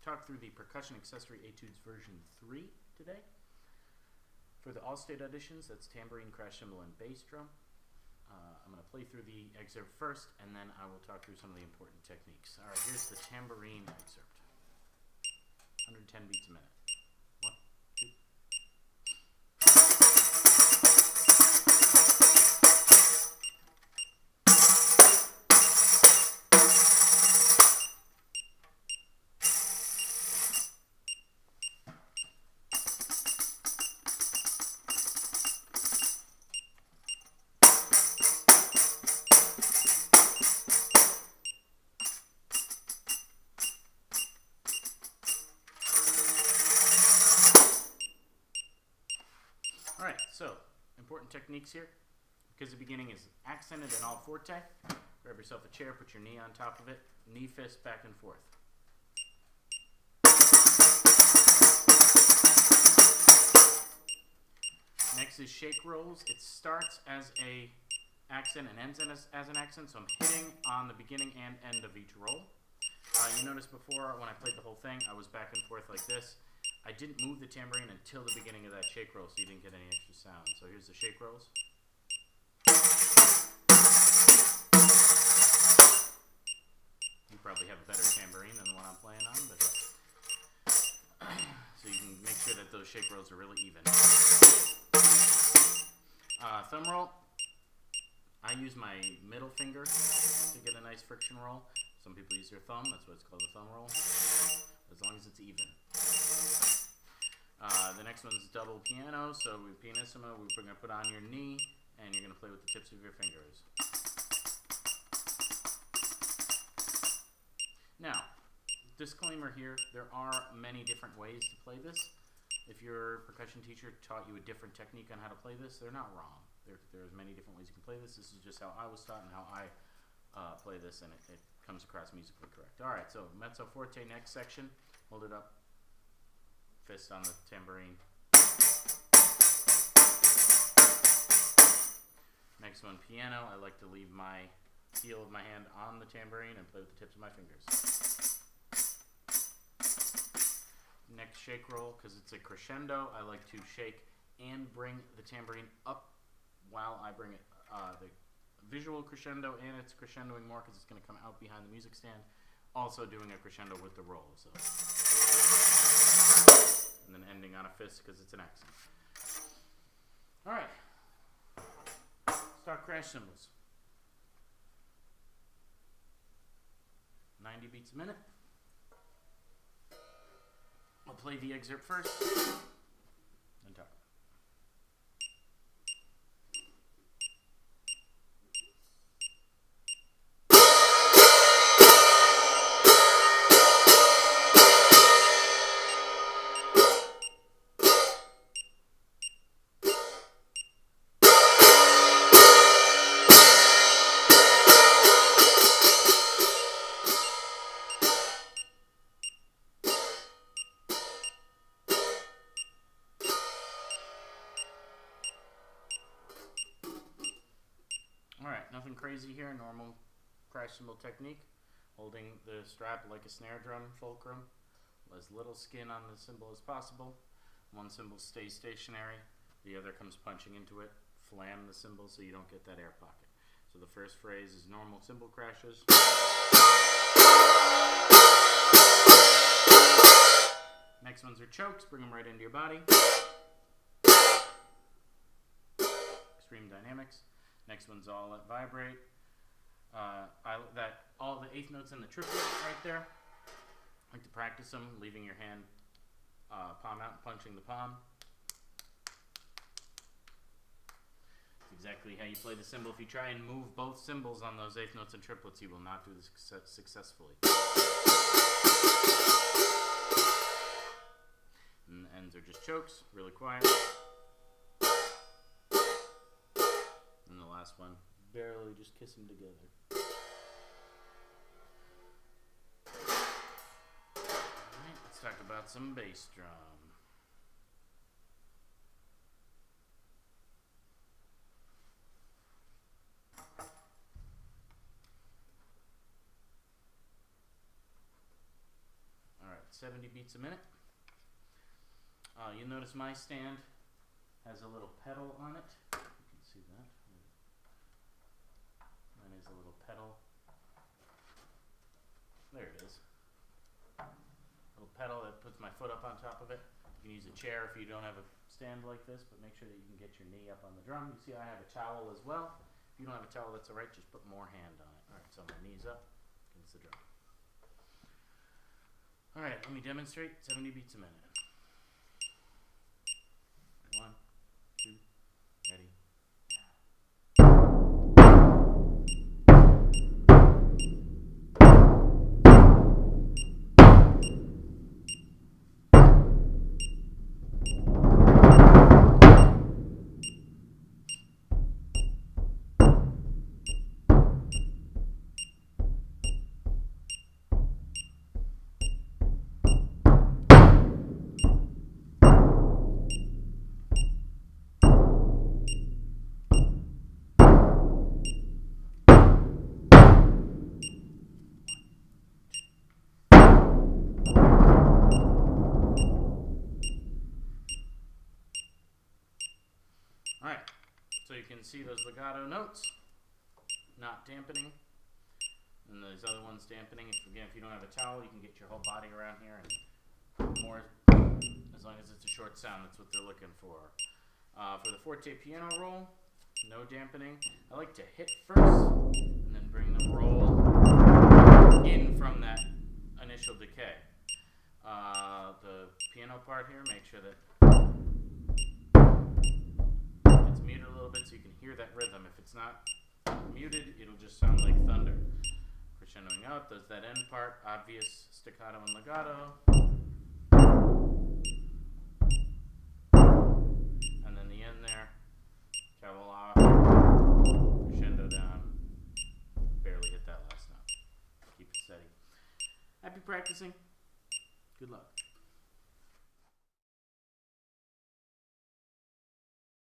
talk through the Percussion Accessory Etudes version 3 today. For the all-state auditions, that's tambourine, crash cymbal, and bass drum. I'm going to play through the excerpt first, and then I will talk through some of the important techniques. All right, here's the tambourine excerpt. 110 beats a minute. 1, 2. Alright, so important techniques here. Because the beginning is accented in all forte, grab yourself a chair, put your knee on top of it, knee fist back and forth. Next is shake rolls. It starts as a accent and ends as an accent, so I'm hitting on the beginning and end of each roll. You noticed before when I played the whole thing, I was back and forth like this. I didn't move the tambourine until the beginning of that shake roll, so you didn't get any extra sound. So here's the shake rolls. You probably have a better tambourine than the one I'm playing on, but so you can make sure that those shake rolls are really even. Thumb roll. I use my middle finger to get a nice friction roll. Some people use their thumb. That's what it's called, a thumb roll. As long as it's even. The next one's double piano. So with pianissimo, we're going to put on your knee, and you're going to play with the tips of your fingers. Now, disclaimer here, there are many different ways to play this. If your percussion teacher taught you a different technique on how to play this, they're not wrong. There's many different ways you can play this. This is just how I was taught and how I play this, and it comes across musically correct. All right, so mezzo forte, next section. Hold it up. Fist on the tambourine. Next one, piano. I like to leave my heel of my hand on the tambourine and play with the tips of my fingers. Next, shake roll, because it's a crescendo. I like to shake and bring the tambourine up while I bring it, the visual crescendo, and it's crescendoing more because it's going to come out behind the music stand. Also doing a crescendo with the roll. So. And then ending on a fist because it's an accent. All right. Start crash cymbals. 90 beats a minute. I'll play the excerpt first. Then talk. Alright, nothing crazy here, normal crash cymbal technique. Holding the strap like a snare drum fulcrum. As little skin on the cymbal as possible. One cymbal stays stationary, the other comes punching into it. Flam the cymbal so you don't get that air pocket. So the first phrase is normal cymbal crashes. Next ones are chokes, bring them right into your body. Extreme dynamics. Next one's all at vibrate. All the eighth notes in the triplet right there. I like to practice them, leaving your hand palm out and punching the palm. It's exactly how you play the cymbal. If you try and move both cymbals on those eighth notes and triplets, you will not do this successfully. And the ends are just chokes, really quiet. And the last one, barely just kiss them together. Alright, let's talk about some bass drum. Alright, 70 beats a minute. You'll notice my stand has a little pedal on it. You can see that. Mine is a little pedal. There it is. Little pedal that puts my foot up on top of it. You can use a chair if you don't have a stand like this, but make sure that you can get your knee up on the drum. You see I have a towel as well. If you don't have a towel, that's alright, just put more hand on it. Alright, so my knee's up against the drum. Alright, let me demonstrate 70 beats a minute. 1, 2, ready. Alright, so you can see those legato notes, not dampening, and those other ones dampening. If you don't have a towel, you can get your whole body around here and more, as long as it's a short sound, that's what they're looking for. For the Forte piano roll, no dampening. I like to hit first, and then bring the roll in from that initial decay. The piano part here, make sure that muted a little bit so you can hear that rhythm. If it's not muted, it'll just sound like thunder. Crescendoing out, there's that end part, obvious staccato and legato. And then the end there, cavalla, crescendo down, barely hit that last note. Keep it steady. Happy practicing. Good luck.